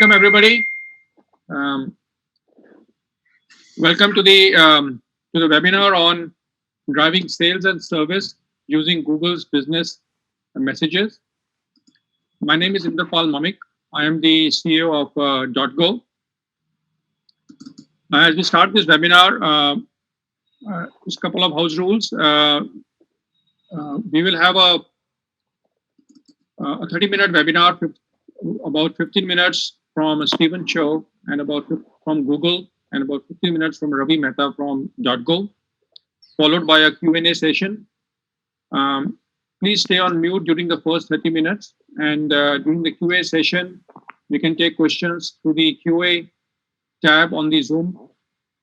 Welcome everybody. Um, Welcome to the webinar on driving sales and service using Google's business messages. My name is Inderpal Mumick. I am the CEO of Dotgo. As we start this webinar, just a couple of house rules. We will have a 30-minute webinar, about 15 minutes from Stephen Cho and from Google, and about 15 minutes from Ravi Mehta from Dotgo, followed by a Q&A session. Please stay on mute during the first 30 minutes, and during the QA session, we can take questions through the QA tab on the Zoom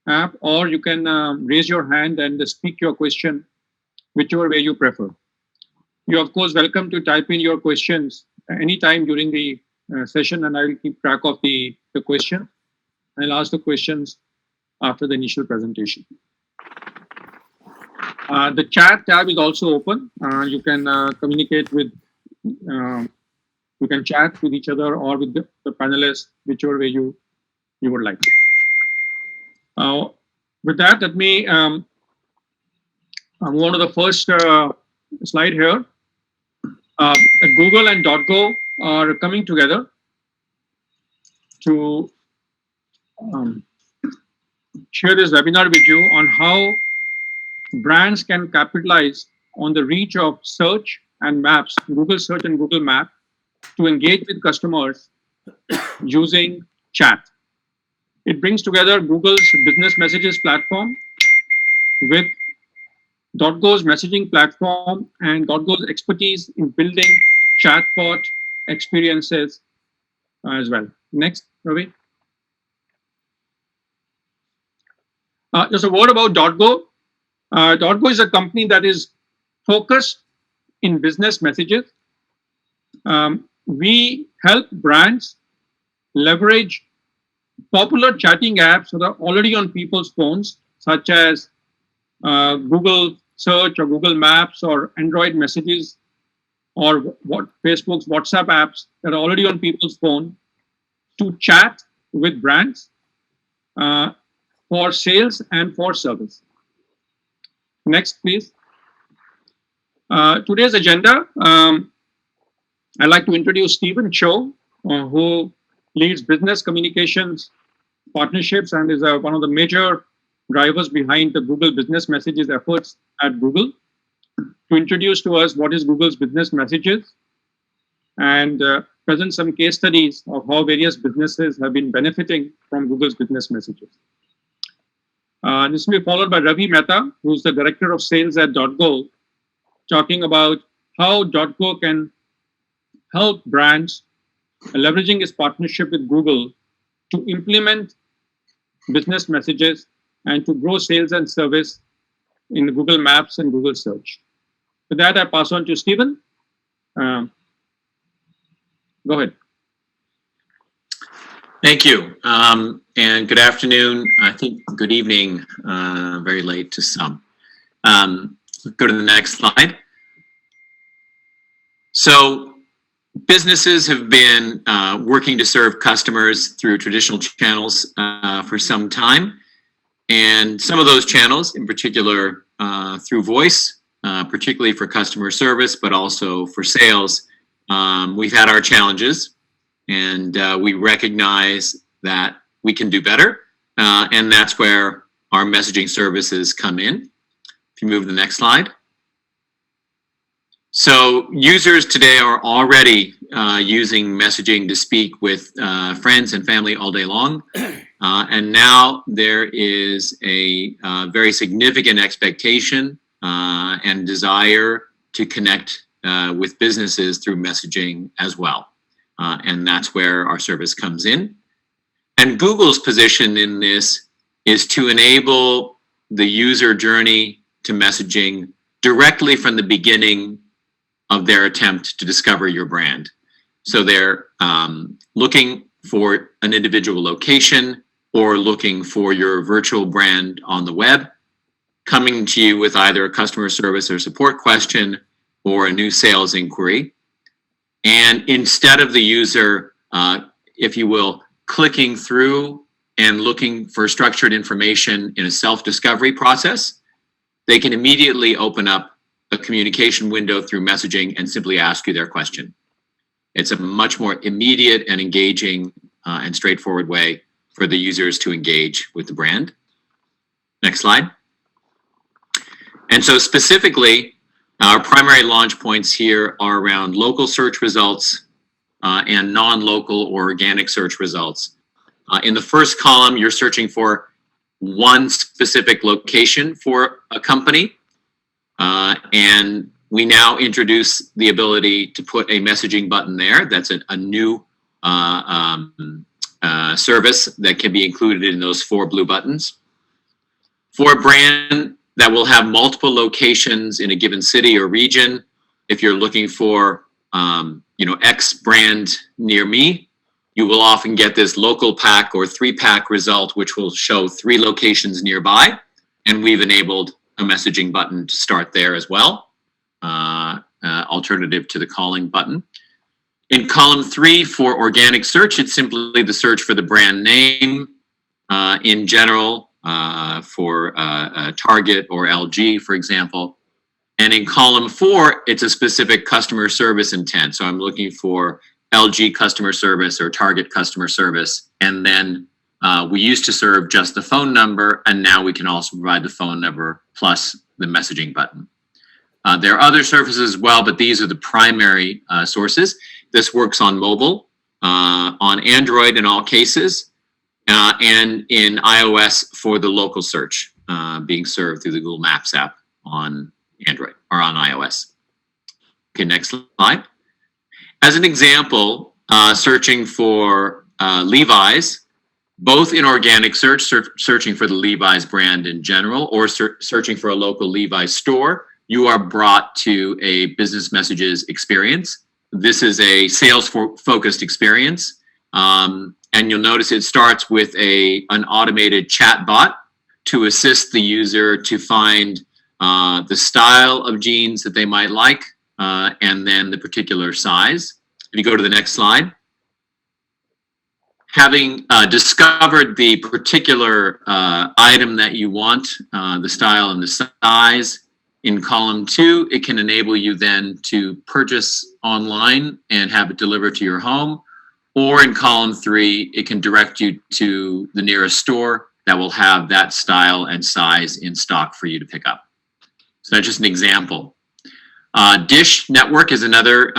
app, or you can raise your hand and speak your question, whichever way you prefer. You're of course welcome to type in your questions anytime during the session, and I will keep track of the question. I'll ask the questions after the initial presentation. The chat tab is also open. You can communicate with, you can chat with each other or with the panelists, whichever way you would like. With that, let me move on to the first slide here. Google and Dotgo are coming together to share this webinar with you on how brands can capitalize on the reach of search and maps, Google Search and Google Map, to engage with customers using chat. It brings together Google's business messages platform with Dotgo's messaging platform and Dotgo's expertise in building chatbot experiences as well. Next, Ravi. Just a word about Dotgo. Dotgo is a company that is focused in business messages. We help brands leverage popular chatting apps that are already on people's phones, such as Google Search or Google Maps or Android Messages or Facebook's WhatsApp apps that are already on people's phone, to chat with brands for sales and for service. Next, please. Today's agenda, I'd like to introduce Stephen Cho, who leads business communications partnerships and is one of the major drivers behind the Google Business Messages efforts at Google, to introduce to us what is Google's business messages and present some case studies of how various businesses have been benefiting from Google's business messages. This will be followed by Ravi Mehta, who's the Director of Sales at Dotgo, talking about how Dotgo can help brands leveraging its partnership with Google to implement business messages and to grow sales and service in Google Maps and Google Search. With that, I pass on to Stephen. Go ahead. Thank you, and good afternoon. I think good evening, very late to some. Go to the next slide. So businesses have been working to serve customers through traditional channels for some time. And some of those channels, in particular through voice, particularly for customer service, but also for sales, we've had our challenges. And we recognize that we can do better. And that's where our messaging services come in. If you move to the next slide. So users today are already using messaging to speak with friends and family all day long. And now there is a very significant expectation and desire to connect with businesses through messaging as well. And that's where our service comes in. And Google's position in this is to enable the user journey to messaging directly from the beginning of their attempt to discover your brand. So they're looking for an individual location or looking for your virtual brand on the web, coming to you with either a customer service or support question or a new sales inquiry. And instead of the user, if you will, clicking through and looking for structured information in a self-discovery process, they can immediately open up a communication window through messaging and simply ask you their question. It's a much more immediate and engaging and straightforward way for the users to engage with the brand. Next slide. And so specifically, our primary launch points here are around local search results and non-local or organic search results. In the first column, you're searching for one specific location for a company. And we now introduce the ability to put a messaging button there. That's a new service that can be included in those 4 blue buttons. For a brand that will have multiple locations in a given city or region, if you're looking for X brand near me, you will often get this local pack or 3-pack result, which will show 3 locations nearby. And we've enabled a messaging button to start there as well, alternative to the calling button. In column 3 for organic search, it's simply the search for the brand name in general for Target or LG, for example. And in column 4, it's a specific customer service intent. So I'm looking for LG customer service or Target customer service. And then we used to serve just the phone number, and now we can also provide the phone number plus the messaging button. There are other services as well, but these are the primary sources. This works on mobile, on Android in all cases, and in iOS for the local search being served through the Google Maps app on Android or on iOS. Okay, next slide. As an example, searching for Levi's, both in organic search, searching for the Levi's brand in general, or searching for a local Levi's store, you are brought to a business messages experience. This is a sales-focused experience. And you'll notice it starts with an automated chat bot to assist the user to find the style of jeans that they might like, and then the particular size. If you go to the next slide. Having discovered the particular item that you want, the style and the size, in column 2, it can enable you then to purchase online and have it delivered to your home. Or in column 3, it can direct you to the nearest store that will have that style and size in stock for you to pick up. So that's just an example. Dish Network is another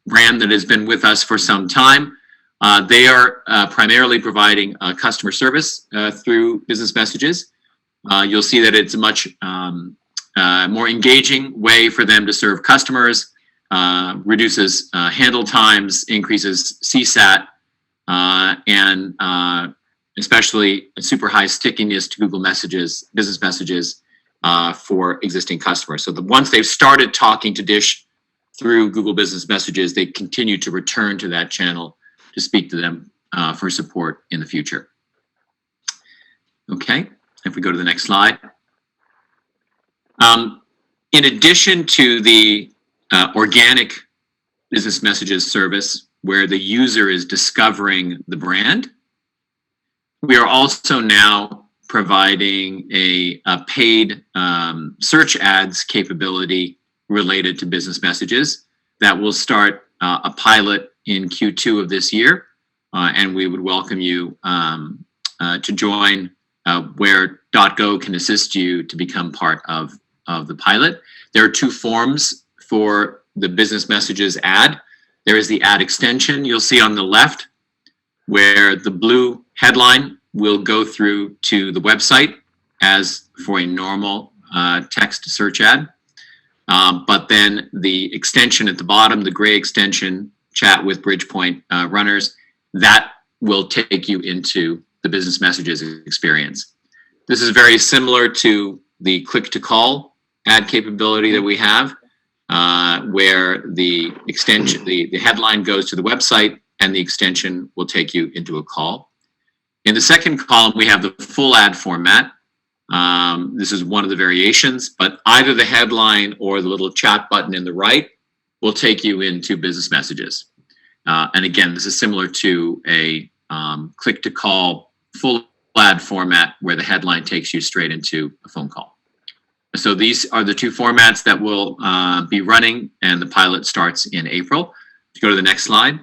brand that has been with us for some time. They are primarily providing customer service through business messages. You'll see that it's a much more engaging way for them to serve customers, reduces handle times, increases CSAT, and especially a super high stickiness to Google Messages, business messages for existing customers. So once they've started talking to Dish through Google Business Messages, they continue to return to that channel to speak to them for support in the future. Okay, if we go to the next slide. In addition to the organic business messages service where the user is discovering the brand, we are also now providing a paid search ads capability related to business messages that will start a pilot in Q2 of this year, and we would welcome you to join where Dotgo can assist you to become part of the pilot. There are 2 forms for the business messages ad. There is the ad extension you'll see on the left, where the blue headline will go through to the website as for a normal text search ad. But then the extension at the bottom, the gray extension, chat with Bridgepoint runners, that will take you into the business messages experience. This is very similar to the click to call ad capability that we have, where the extension, the headline goes to the website and the extension will take you into a call. In the second column, we have the full ad format. This is one of the variations, but either the headline or the little chat button in the right will take you into business messages. And again, this is similar to a click to call full ad format where the headline takes you straight into a phone call. So these are the two formats that will be running, and the pilot starts in April. Go to the next slide.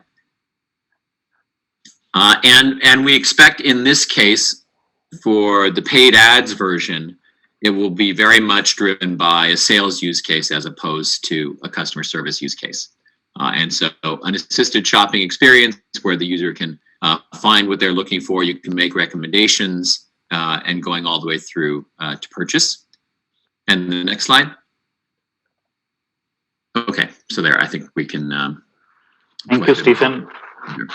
And we expect in this case, for the paid ads version, it will be very much driven by a sales use case as opposed to a customer service use case. And so an assisted shopping experience where the user can find what they're looking for, you can make recommendations, and going all the way through to purchase. And the next slide. Okay, so there, I think we can... Thank you, Stephen.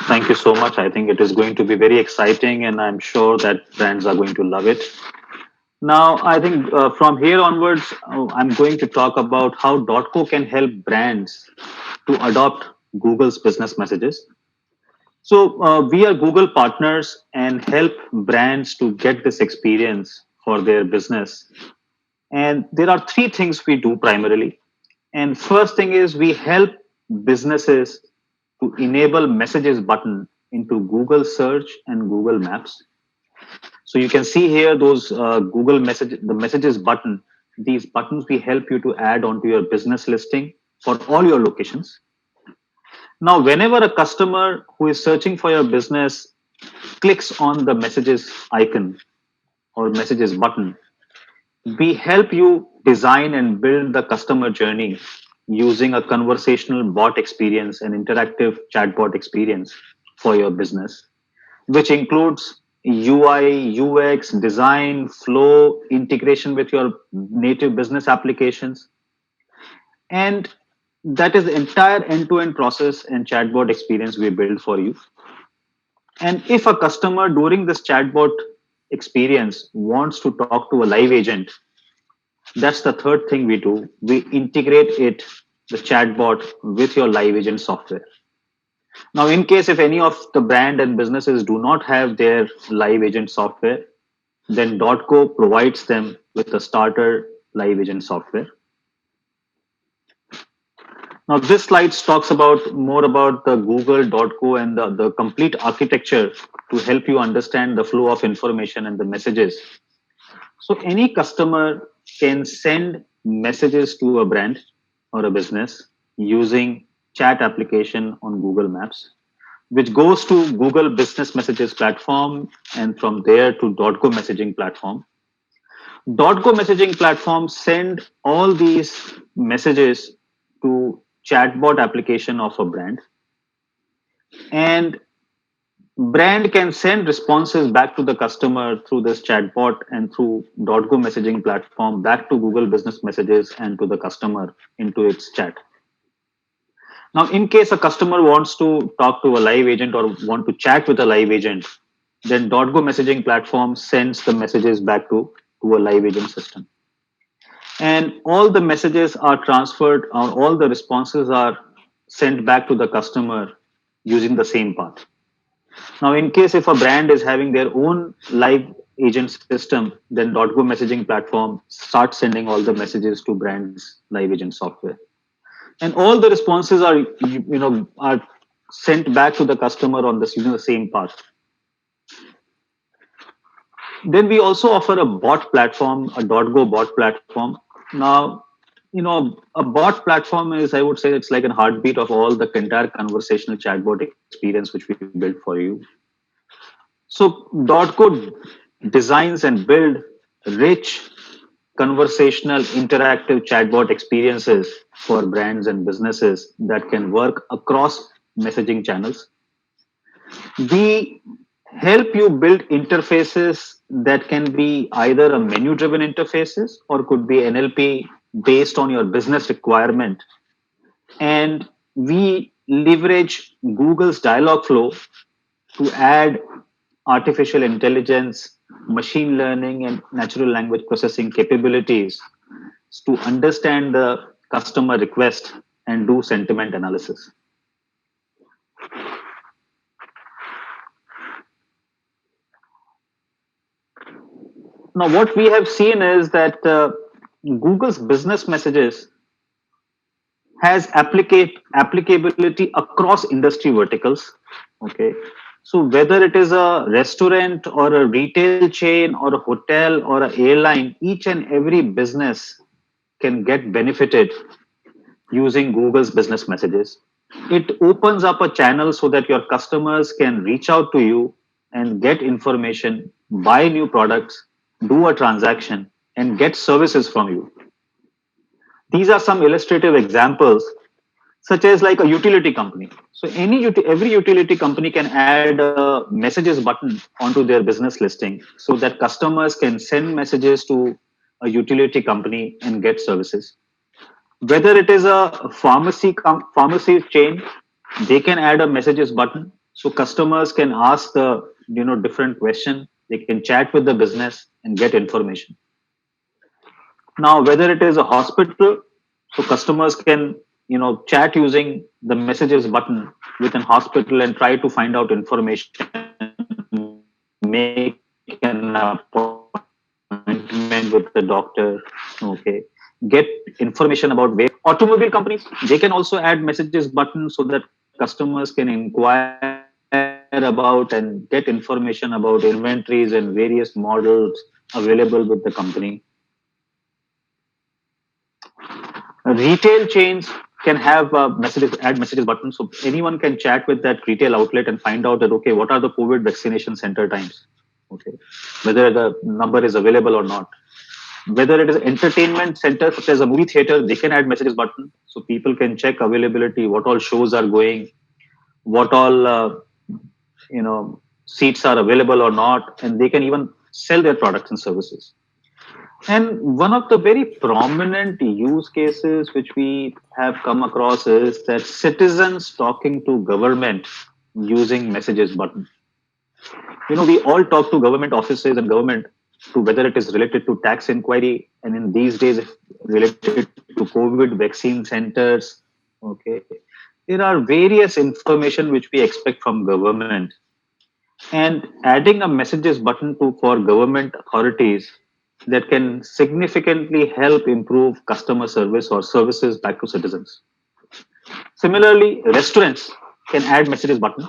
Thank you so much. I think it is going to be very exciting, and I'm sure that brands are going to love it. Now, I think from here onwards, I'm going to talk about how Dotgo can help brands to adopt Google's business messages. So we are Google partners and help brands to get this experience for their business. And there are three things we do primarily. And first thing is we help businesses to enable messages button into Google search and Google Maps. So you can see here those Google message, the messages button. These buttons we help you to add onto your business listing for all your locations. Now, whenever a customer who is searching for your business clicks on the messages icon or messages button, we help you design and build the customer journey using a conversational bot experience and interactive chatbot experience for your business, which includes UI, UX, design, flow, integration with your native business applications. And that is the entire end-to-end process and chatbot experience we build for you. And if a customer during this chatbot experience wants to talk to a live agent, that's the third thing we do. We integrate it, the chatbot, with your live agent software. Now, in case if any of the brand and businesses do not have their live agent software, then Dotgo provides them with a starter live agent software. Now, this slide talks about more about the Google Dotgo and the complete architecture to help you understand the flow of information and the messages. So any customer can send messages to a brand or a business using chat application on Google Maps, which goes to Google Business Messages platform, and from there to Dotgo messaging platform. Dotgo messaging platform send all these messages to chatbot application of a brand, and brand can send responses back to the customer through this chatbot and through Dotgo messaging platform back to Google Business Messages and to the customer into its chat. Now, in case a customer wants to talk to a live agent or want to chat with a live agent, then Dotgo messaging platform sends the messages back to a live agent system. And all the messages are transferred, or all the responses are sent back to the customer using the same path. Now, in case if a brand is having their own live agent system, then Dotgo messaging platform starts sending all the messages to brand's live agent software. And all the responses are, are sent back to the customer on this using the same path. Then we also offer a bot platform, a Dotgo bot platform. Now, a bot platform is, I would say, it's like a heartbeat of all the entire conversational chatbot experience which we built for you. So Dotgo designs and build rich conversational interactive chatbot experiences for brands and businesses that can work across messaging channels. We help you build interfaces that can be either a menu driven interfaces or could be NLP based on your business requirement. And we leverage Google's Dialogflow to add artificial intelligence, machine learning, and natural language processing capabilities to understand the customer request and do sentiment analysis. Now, what we have seen is that Google's business messages has applicability across industry verticals. Okay, So whether it is a restaurant or a retail chain or a hotel or an airline, each and every business can get benefited using Google's business messages. It opens up a channel so that your customers can reach out to you and get information, buy new products, do a transaction, and get services from you. These are some illustrative examples, such as like a utility company. So every utility company can add a messages button onto their business listing so that customers can send messages to a utility company and get services. Whether it is a pharmacy chain, they can add a messages button so customers can ask the different question. They can chat with the business and get information. Now, whether it is a hospital, so customers can chat using the messages button with an hospital and try to find out information, make an appointment with the doctor. Okay, get information about where automobile companies, they can also add messages button so that customers can inquire about and get information about inventories and various models available with the company. Retail chains can have add messages button, so anyone can chat with that retail outlet and find out that okay, what are the COVID vaccination center times, okay, whether the number is available or not. Whether it is entertainment center such as a movie theater, they can add messages button so people can check availability, what all shows are going, what all seats are available or not, and they can even sell their products and services. And one of the very prominent use cases which we have come across is that citizens talking to government using messages button. We all talk to government offices and government to whether it is related to tax inquiry, and in these days related to COVID vaccine centers. Okay, there are various information which we expect from government, and adding a messages button for government authorities that can significantly help improve customer service or services back to citizens. Similarly, restaurants can add messages button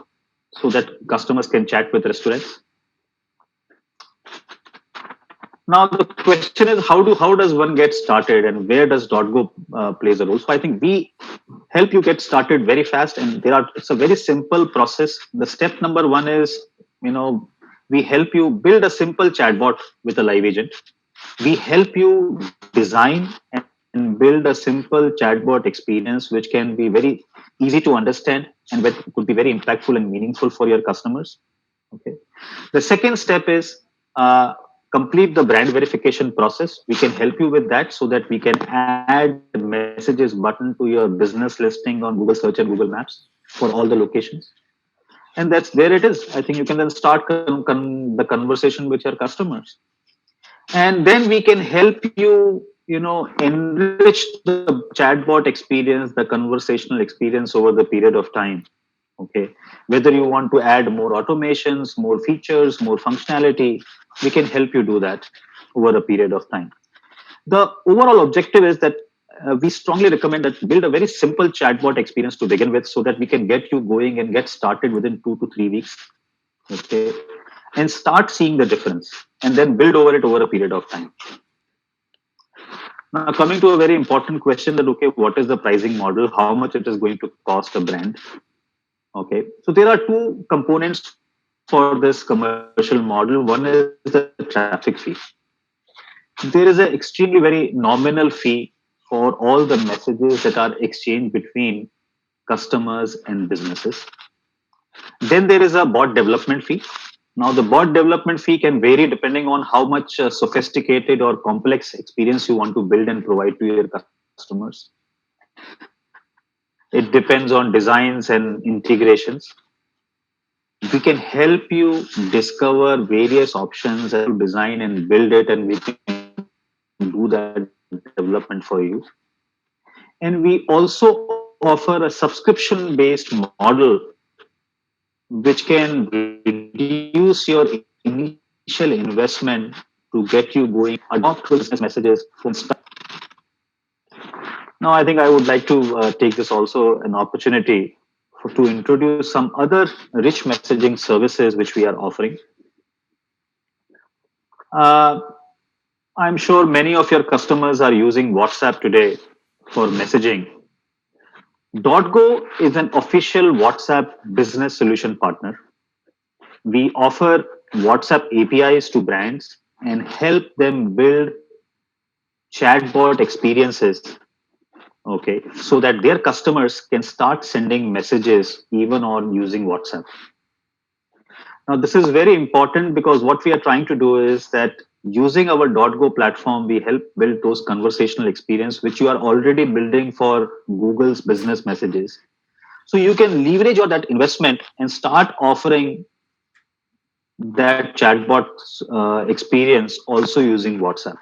so that customers can chat with restaurants. Now the question is how does one get started and where does Dotgo plays a role? So I think we help you get started very fast, and it's a very simple process. The step number one is we help you build a simple chatbot with a live agent. We help you design and build a simple chatbot experience which can be very easy to understand and could be very impactful and meaningful for your customers. Okay. The second step is complete the brand verification process. We can help you with that so that we can add messages button to your business listing on Google Search and Google Maps for all the locations. And that's there it is. I think you can then start the conversation with your customers. And then we can help you, enrich the chatbot experience, the conversational experience over the period of time. Okay. Whether you want to add more automations, more features, more functionality, we can help you do that over a period of time. The overall objective is that we strongly recommend that build a very simple chatbot experience to begin with so that we can get you going and get started within 2 to 3 weeks. Okay. And start seeing the difference and then build over it over a period of time. Now, coming to a very important question that, okay, what is the pricing model? How much it is going to cost a brand? Okay. So there are two components for this commercial model. One is the traffic fee. There is an extremely very nominal fee for all the messages that are exchanged between customers and businesses. Then there is a bot development fee. Now, the bot development fee can vary depending on how much sophisticated or complex experience you want to build and provide to your customers. It depends on designs and integrations. We can help you discover various options to design and build it, and we can do that development for you. And we also offer a subscription-based model which can reduce your initial investment to get you going, adopt business messages from start. Now, I think I would like to take this also an opportunity to introduce some other rich messaging services which we are offering. Uh, I'm sure many of your customers are using WhatsApp today for messaging. Dotgo is an official WhatsApp business solution partner. We offer WhatsApp APIs to brands and help them build chatbot experiences, okay, so that their customers can start sending messages even on using WhatsApp. Now, this is very important because what we are trying to do is that using our .go platform, we help build those conversational experience which you are already building for Google's business messages. So you can leverage on that investment and start offering that chatbot experience also using WhatsApp.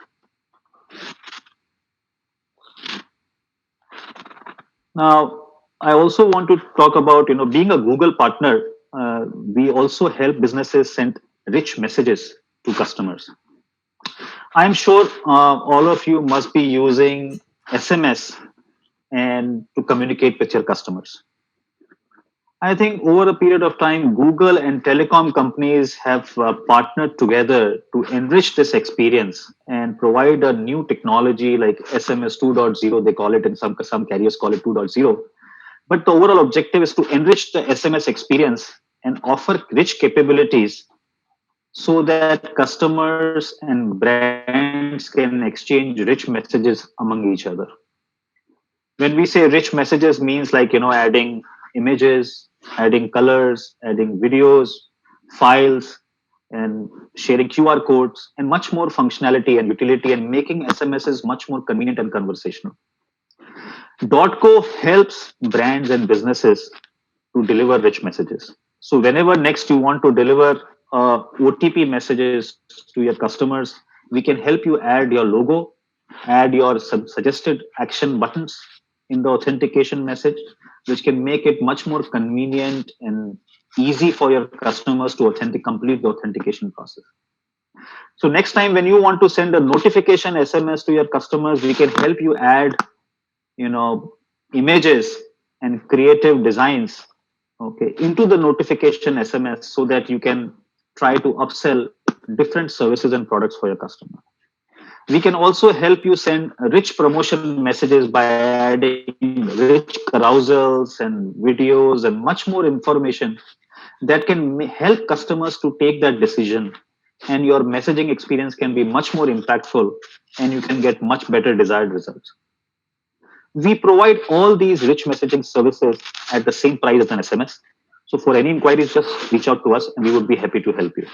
Now, I also want to talk about, being a Google partner, we also help businesses send rich messages to customers. I'm sure all of you must be using SMS and to communicate with your customers. I think over a period of time, Google and telecom companies have partnered together to enrich this experience and provide a new technology like SMS 2.0, they call it, and some carriers call it 2.0. But the overall objective is to enrich the SMS experience and offer rich capabilities so that customers and brands can exchange rich messages among each other. When we say rich messages means like, adding images, adding colors, adding videos, files, and sharing QR codes, and much more functionality and utility, and making SMSs much more convenient and conversational. .co helps brands and businesses to deliver rich messages. So whenever next you want to deliver OTP messages to your customers, we can help you add your logo, add your suggested action buttons in the authentication message, which can make it much more convenient and easy for your customers to complete the authentication process. So next time when you want to send a notification SMS to your customers, we can help you add, images and creative designs, okay, into the notification SMS so that you can try to upsell different services and products for your customer. We can also help you send rich promotion messages by adding rich carousels and videos and much more information that can help customers to take that decision, and your messaging experience can be much more impactful and you can get much better desired results. We provide all these rich messaging services at the same price as an SMS. So for any inquiries, just reach out to us and we would be happy to help you.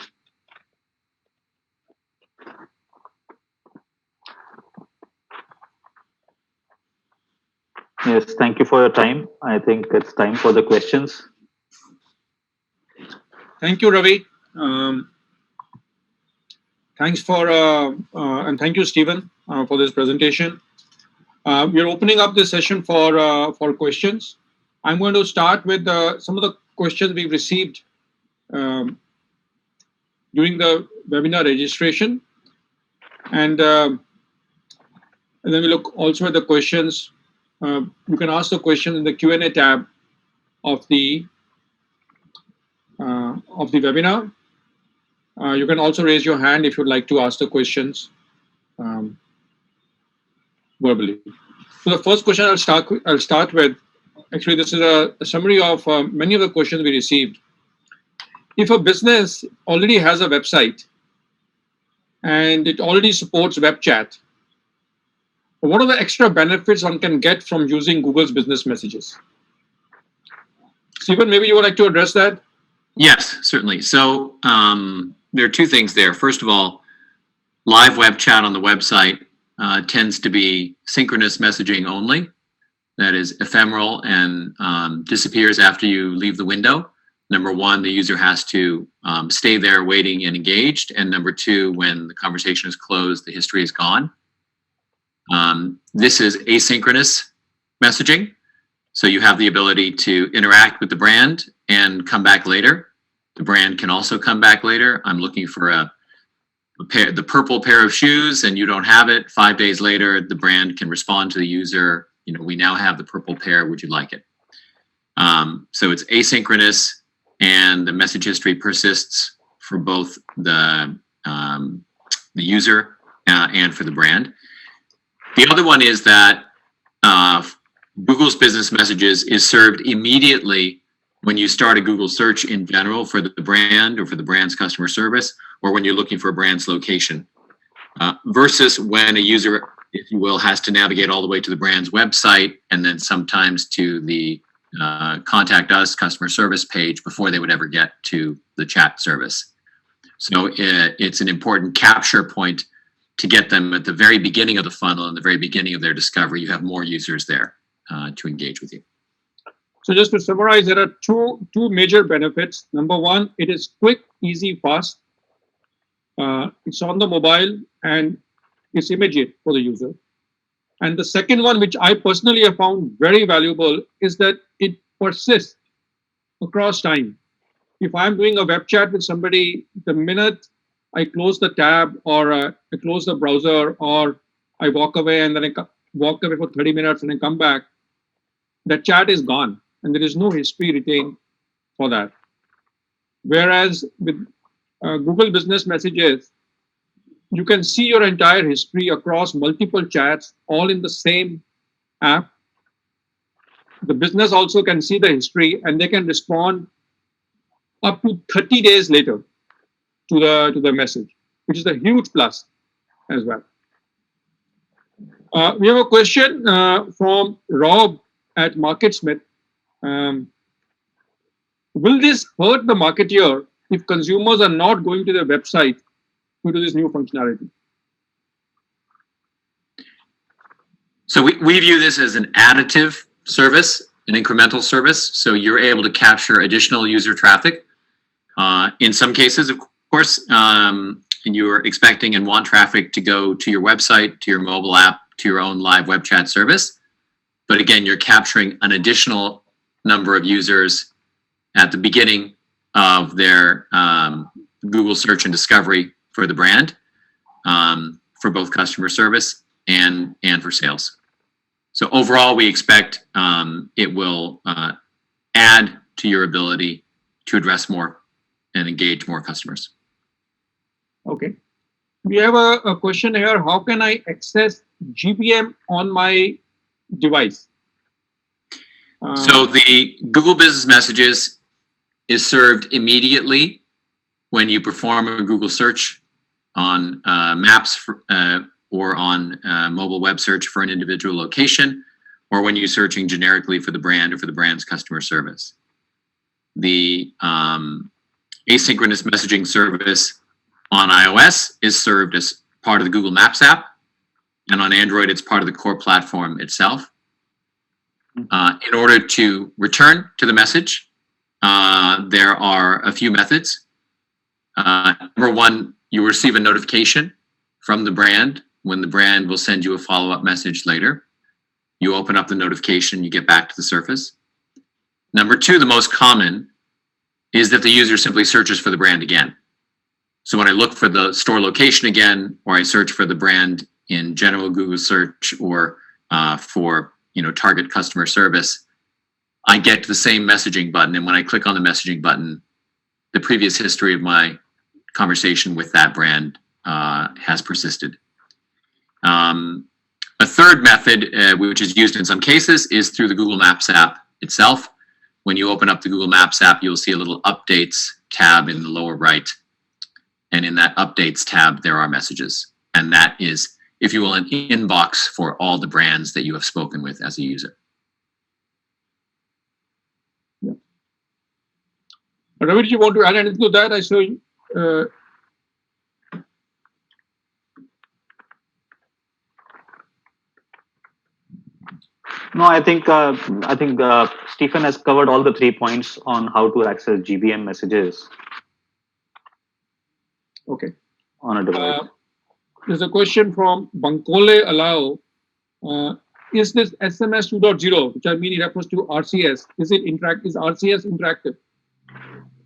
Yes, thank you for your time. I think it's time for the questions. Thank you, Ravi. Thanks for and thank you, Stephen, for this presentation. We're opening up this session for questions. I'm going to start with some of the questions we've received during the webinar registration, and then we look also at the questions. You can ask the question in the Q&A tab of the webinar. You can also raise your hand if you'd like to ask the questions verbally. So the first question I'll start with. Actually, this is a summary of many of the questions we received. If a business already has a website and it already supports web chat, what are the extra benefits one can get from using Google's business messages? Stephen, maybe you would like to address that? Yes, certainly. So there are two things there. First of all, live web chat on the website tends to be synchronous messaging only. That is ephemeral and disappears after you leave the window. Number one, the user has to stay there waiting and engaged. And number two, when the conversation is closed, the history is gone. This is asynchronous messaging. So you have the ability to interact with the brand and come back later. The brand can also come back later. I'm looking for the purple pair of shoes and you don't have it. 5 days later, the brand can respond to the user. We now have the purple pair. Would you like it? So it's asynchronous, and the message history persists for both the user and for the brand. The other one is that Google's Business Messages is served immediately when you start a Google search in general for the brand or for the brand's customer service, or when you're looking for a brand's location, versus when a user, if you will, has to navigate all the way to the brand's website and then sometimes to the contact us customer service page before they would ever get to the chat service. So it's an important capture point to get them at the very beginning of the funnel and the very beginning of their discovery. You have more users there to engage with you. So just to summarize, there are two major benefits. Number one, it is quick, easy, fast. It's on the mobile and it's immediate for the user. And the second one, which I personally have found very valuable, is that it persists across time. If I'm doing a web chat with somebody, the minute I close the tab or I close the browser or I walk away and then I walk away for 30 minutes and I come back, the chat is gone and there is no history retained for that. Whereas with Google Business Messages, you can see your entire history across multiple chats, all in the same app. The business also can see the history and they can respond up to 30 days later to the message, which is a huge plus as well. We have a question from Rob at MarketSmith. Will this hurt the marketeer if consumers are not going to their website due to this new functionality? So we view this as an additive service, an incremental service. So you're able to capture additional user traffic. In some cases, of course, you're expecting and want traffic to go to your website, to your mobile app, to your own live web chat service. But again, you're capturing an additional number of users at the beginning of their Google search and discovery for the brand, for both customer service and for sales. So overall, we expect it will add to your ability to address more and engage more customers. Okay. We have a question here. How can I access GBM on my device? So the Google Business Messages is served immediately when you perform a Google search on Maps or on mobile web search for an individual location, or when you're searching generically for the brand or for the brand's customer service. The asynchronous messaging service on iOS is served as part of the Google Maps app, and on Android, it's part of the core platform itself. In order to return to the message, there are a few methods. Number one, you receive a notification from the brand when the brand will send you a follow-up message later. You open up the notification, you get back to the surface. Number two, the most common, is that the user simply searches for the brand again. So when I look for the store location again, or I search for the brand in general Google search or for target customer service, I get to the same messaging button. And when I click on the messaging button, the previous history of my conversation with that brand has persisted. A third method, which is used in some cases, is through the Google Maps app itself. When you open up the Google Maps app, you'll see a little Updates tab in the lower right. And in that Updates tab, there are messages. And that is, if you will, an inbox for all the brands that you have spoken with as a user. Yeah. Ravi, do you want to add anything to that? I saw you. No, I think Stephen has covered all the 3 points on how to access GBM messages. Okay. On a device. There's a question from Bankole Alao. Is this SMS 2.0, which I mean it refers to RCS, is RCS interactive?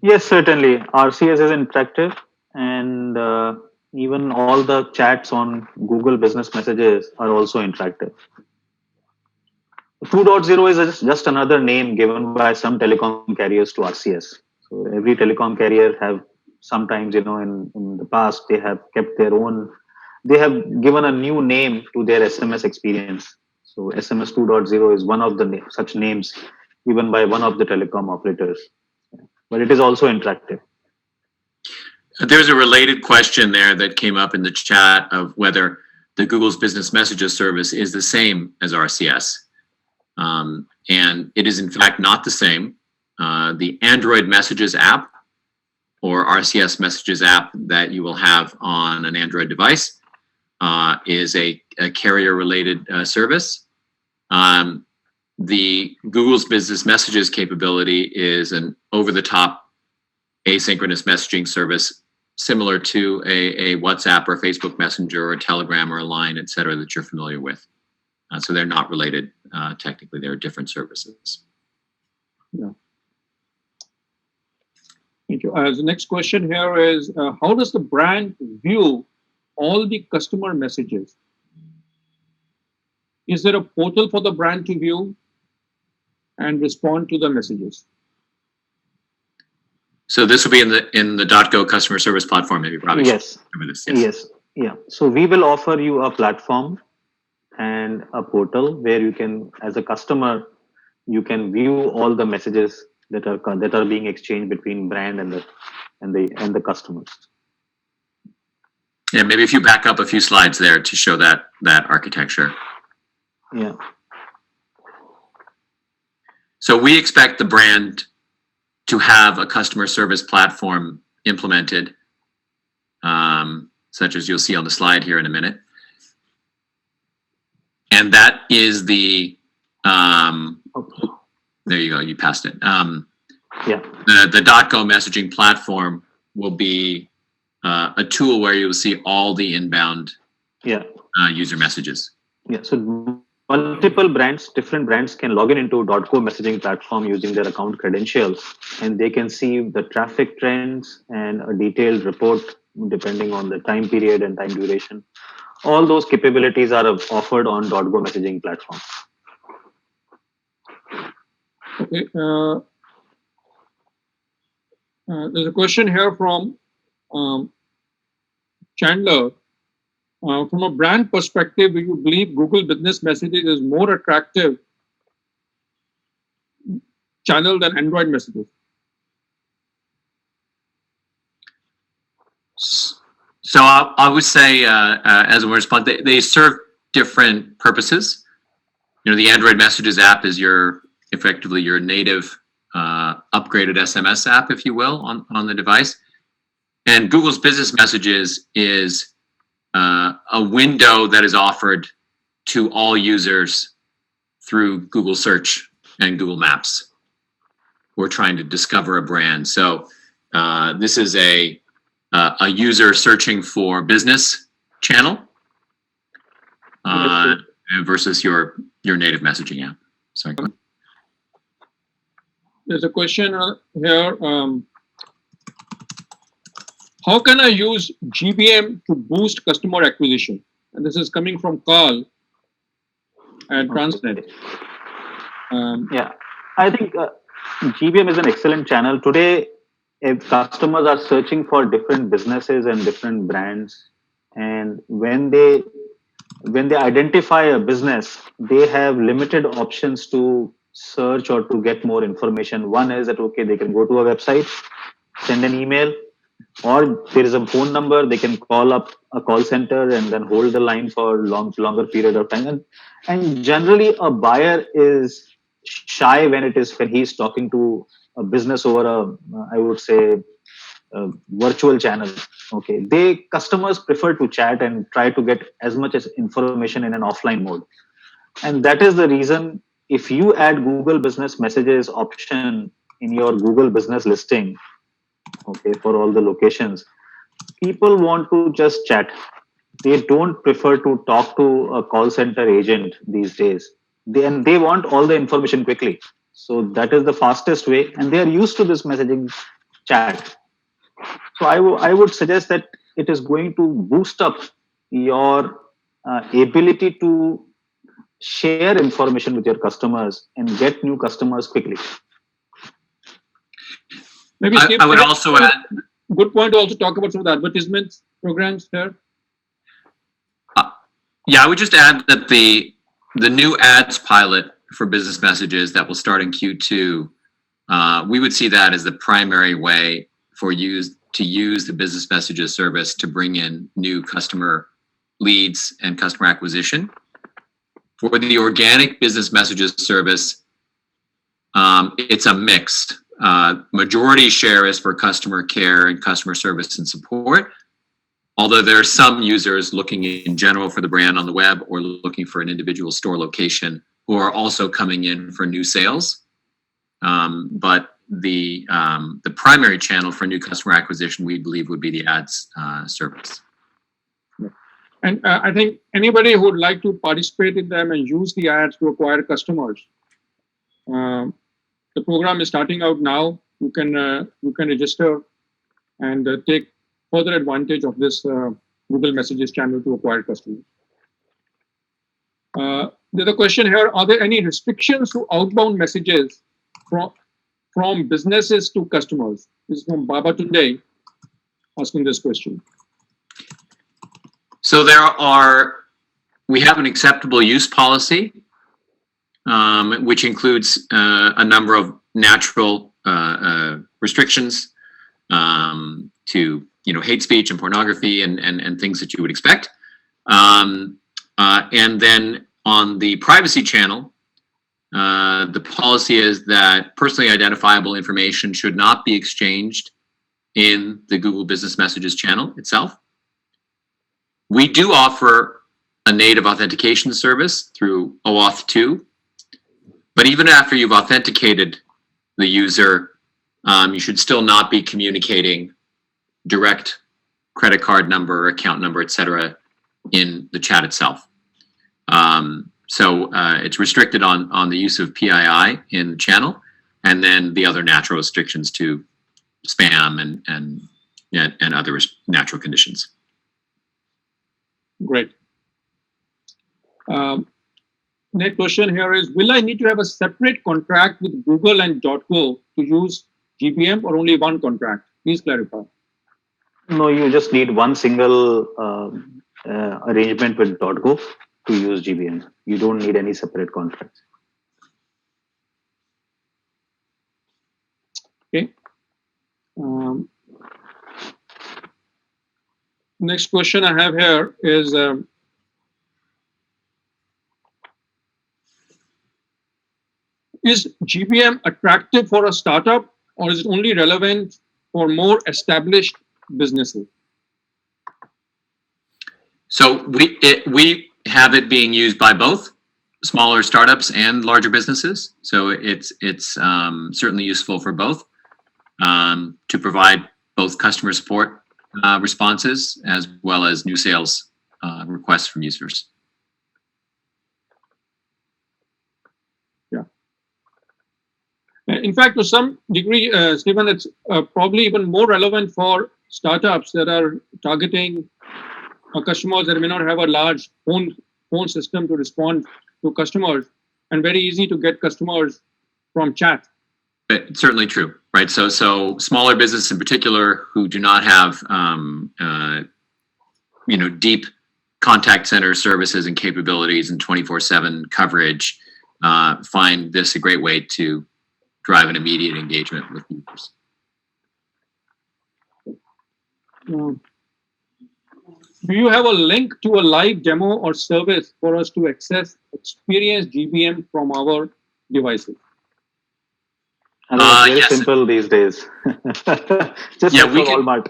Yes, certainly. RCS is interactive, and even all the chats on Google Business Messages are also interactive. 2.0 is just another name given by some telecom carriers to RCS. So every telecom carrier have sometimes, in the past, they have kept their own, they have given a new name to their SMS experience. So SMS 2.0 is one of the such names given by one of the telecom operators. But it is also interactive. There's a related question there that came up in the chat of whether the Google's Business Messages service is the same as RCS. And it is in fact not the same. The Android Messages app or RCS Messages app that you will have on an Android device is a carrier-related service. The Google's Business Messages capability is an over-the-top asynchronous messaging service similar to a WhatsApp or Facebook Messenger or a Telegram or a Line, et cetera, that you're familiar with. So they're not related technically. They're different services. Yeah. Thank you. The next question here is, how does the brand view all the customer messages? Is there a portal for the brand to view and respond to the messages? So this will be in the Dotgo customer service platform, maybe Ravi. Yes. Yes. Yeah. So we will offer you a platform and a portal where you can, as a customer, you can view all the messages that are being exchanged between brand and the customers. Yeah, maybe if you back up a few slides there to show that architecture. Yeah. So we expect the brand to have a customer service platform implemented, such as you'll see on the slide here in a minute. And that is the, there you go, you passed it. Yeah. The Dotgo messaging platform will be a tool where you'll see all the inbound user messages. Yeah. So multiple brands, different brands can log into Dotgo messaging platform using their account credentials, and they can see the traffic trends and a detailed report depending on the time period and time duration. All those capabilities are offered on Dotgo messaging platform. Okay. There's a question here from Chandler. From a brand perspective, do you believe Google Business Messages is more attractive channel than Android Messages? So I would say, as a response, they serve different purposes. The Android Messages app is effectively your native upgraded SMS app, if you will, on the device. And Google's Business Messages is a window that is offered to all users through Google Search and Google Maps who are trying to discover a brand. So this is a user searching for business channel versus your native messaging app. Sorry. There's a question here. How can I use GBM to boost customer acquisition? And this is coming from Carl at Transnet. Yeah, I think GBM is an excellent channel. Today, if customers are searching for different businesses and different brands, and when they identify a business, they have limited options to search or to get more information. One is that, okay, they can go to a website, send an email, or there is a phone number, they can call up a call center and then hold the line for longer period of time. And generally a buyer is shy when he's talking to a business over I would say, virtual channel. Okay. Customers prefer to chat and try to get as much as information in an offline mode. And that is the reason if you add Google Business Messages option in your Google Business listing, okay, for all the locations, people want to just chat. They don't prefer to talk to a call center agent these days. They want all the information quickly. So that is the fastest way, and they are used to this messaging chat. So I would suggest that it is going to boost up your ability to share information with your customers and get new customers quickly. Maybe Steve, I would also add. Good point to also talk about some of the advertisements programs here. Yeah, I would just add that the new ads pilot for business messages that will start in Q2, we would see that as the primary way to use the business messages service to bring in new customer leads and customer acquisition. For the organic business messages service, it's a mix. Majority share is for customer care and customer service and support. Although there are some users looking in general for the brand on the web or looking for an individual store location who are also coming in for new sales. But the primary channel for new customer acquisition, we believe, would be the ads service. And I think anybody who would like to participate in them and use the ads to acquire customers, the program is starting out now. You can register and take further advantage of this Google Messages channel to acquire customers. The other question here: are there any restrictions to outbound messages from businesses to customers? This is from Baba today, asking this question. So we have an acceptable use policy, which includes a number of natural restrictions to hate speech and pornography and things that you would expect. And then on the privacy channel, the policy is that personally identifiable information should not be exchanged in the Google Business Messages channel itself. We do offer a native authentication service through OAuth 2, but even after you've authenticated the user, you should still not be communicating direct credit card number, account number, etc., in the chat itself. So it's restricted on the use of PII in the channel, and then the other natural restrictions to spam and other natural conditions. Great. Next question here is: will I need to have a separate contract with Google and Dotgo to use GBM, or only one contract? Please clarify. No, you just need one single arrangement with Dotgo to use GBM. You don't need any separate contracts. Okay. Next question I have here is: is GBM attractive for a startup, or is it only relevant for more established businesses? So we have it being used by both smaller startups and larger businesses. So it's certainly useful for both to provide both customer support responses as well as new sales requests from users. Yeah. In fact, to some degree, Stephen, it's probably even more relevant for startups that are targeting customers that may not have a large phone system to respond to customers, and very easy to get customers from chat. It's certainly true, right? So smaller businesses in particular who do not have deep contact center services and capabilities and 24/7 coverage find this a great way to drive an immediate engagement with users. Do you have a link to a live demo or service for us to experience GBM from our devices? Very yes. simple these days. Just Yeah, like Walmart.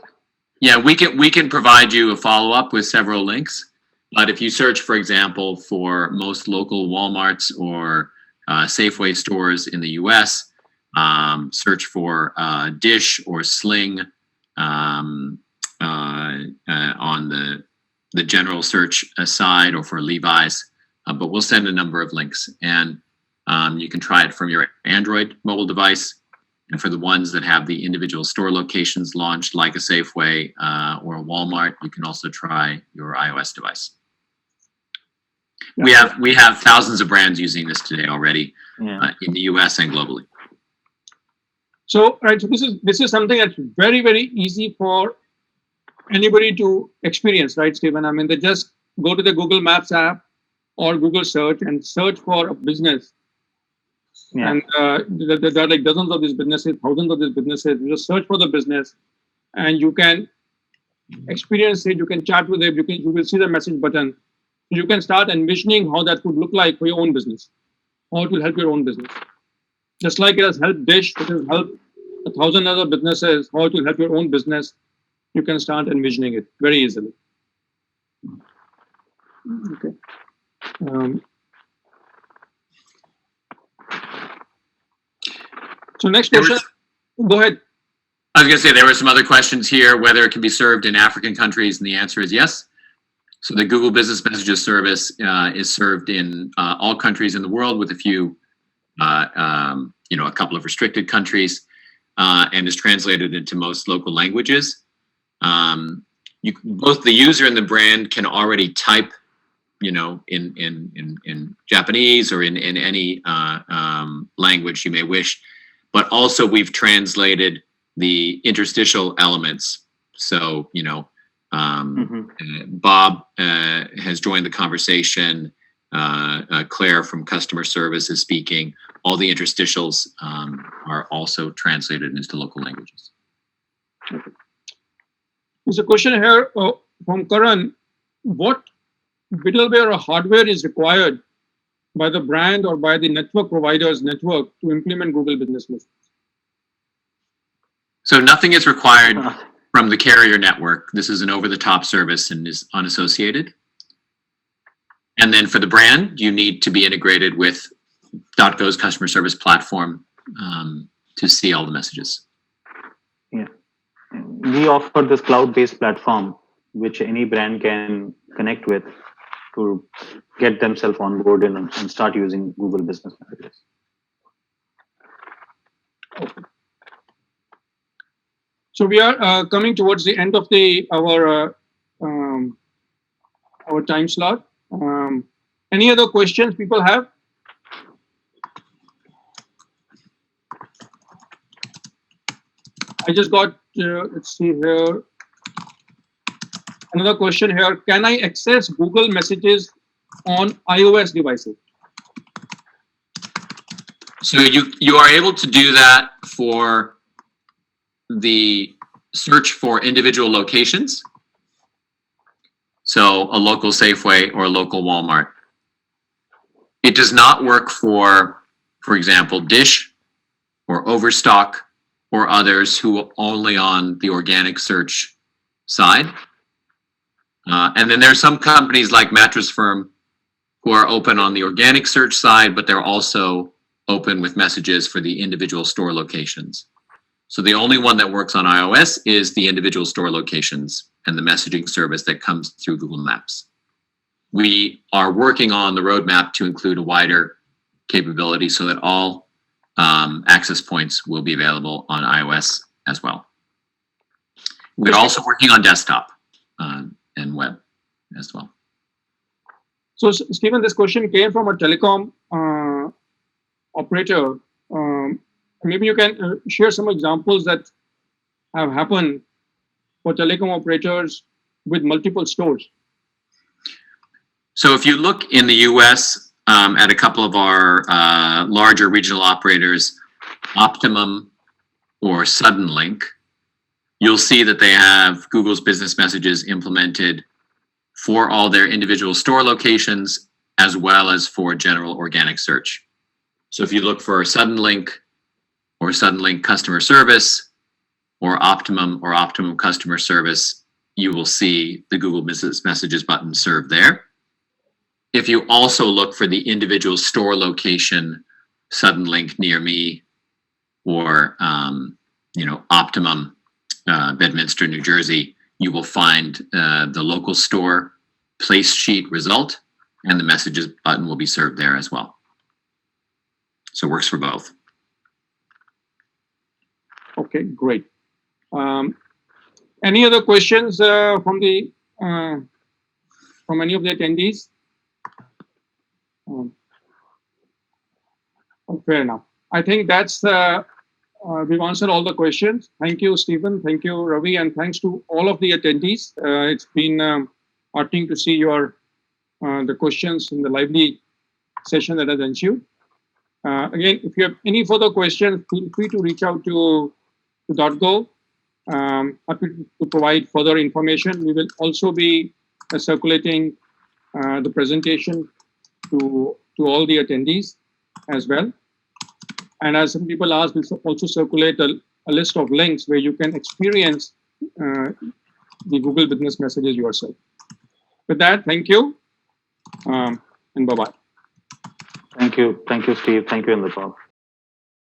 Yeah, we can provide you a follow-up with several links. But if you search, for example, for most local Walmarts or Safeway stores in the US, search for Dish or Sling on the general search side, or for Levi's. But we'll send a number of links, and you can try it from your Android mobile device. And for the ones that have the individual store locations launched, like a Safeway or a Walmart, you can also try your iOS device. We have thousands of brands using this today already in the US and globally. So, right, so this is something that's very, very easy for anybody to experience, right, Stephen? I mean, they just go to the Google Maps app or Google search and search for a business. Yeah. And there are like dozens of these businesses, thousands of these businesses. You just search for the business and you can experience it, you can chat with it, you will see the message button. You can start envisioning how that could look like for your own business, how it will help your own business. Just like it has helped Dish, it has helped 1,000 other businesses, how it will help your own business, you can start envisioning it very easily. Okay. So next question, go ahead. I was going to say there were some other questions here, whether it can be served in African countries, and the answer is yes. So the Google Business Messages service is served in all countries in the world, with a few, a couple of restricted countries, and is translated into most local languages. Both the user and the brand can already type, in Japanese or in any language you may wish, but also we've translated the interstitial elements. So, Bob has joined the conversation. Claire from customer service is speaking. All the interstitials are also translated into local languages. Okay. There's a question here from Karan. What middleware or hardware is required by the brand or by the network provider's network to implement Google Business Messages? So nothing is required from the carrier network. This is an over-the-top service and is unassociated. And then for the brand, you need to be integrated with Dotgo's customer service platform to see all the messages. Yeah. We offer this cloud-based platform, which any brand can connect with to get themselves onboarded and start using Google Business Messages. Okay. So we are coming towards the end of our time slot. Any other questions people have? I just got, let's see here. Another question here. Can I access Google Messages on iOS devices? So you are able to do that for the search for individual locations. So a local Safeway or a local Walmart. It does not work for example, Dish or Overstock or others who are only on the organic search side. And then there are some companies like Mattress Firm who are open on the organic search side, but they're also open with messages for the individual store locations. So the only one that works on iOS is the individual store locations and the messaging service that comes through Google Maps. We are working on the roadmap to include a wider capability so that all access points will be available on iOS as well. We're also working on desktop and web as well. So, Stephen, this question came from a telecom operator. Maybe you can share some examples that have happened for telecom operators with multiple stores. So if you look in the US at a couple of our larger regional operators, Optimum or Suddenlink, you'll see that they have Google's Business Messages implemented for all their individual store locations as well as for general organic search. So if you look for Suddenlink or Suddenlink customer service or Optimum customer service, you will see the Google Business Messages button served there. If you also look for the individual store location, Suddenlink near me, or Optimum, Bedminster, New Jersey, you will find the local store place sheet result, and the messages button will be served there as well. So it works for both. Okay, great. Any other questions from any of the attendees? Fair enough. I think that's we've answered all the questions. Thank you, Stephen. Thank you, Ravi, and thanks to all of the attendees. It's been heartening to see your the questions in the lively session that has ensued. Again, if you have any further questions, feel free to reach out to Dotgo. Happy to provide further information. We will also be circulating the presentation to all the attendees as well. And as some people asked, we'll also circulate a list of links where you can experience the Google Business Messages yourself. With that, thank you, and bye-bye. Thank you, Steve. Thank you, Inderpal.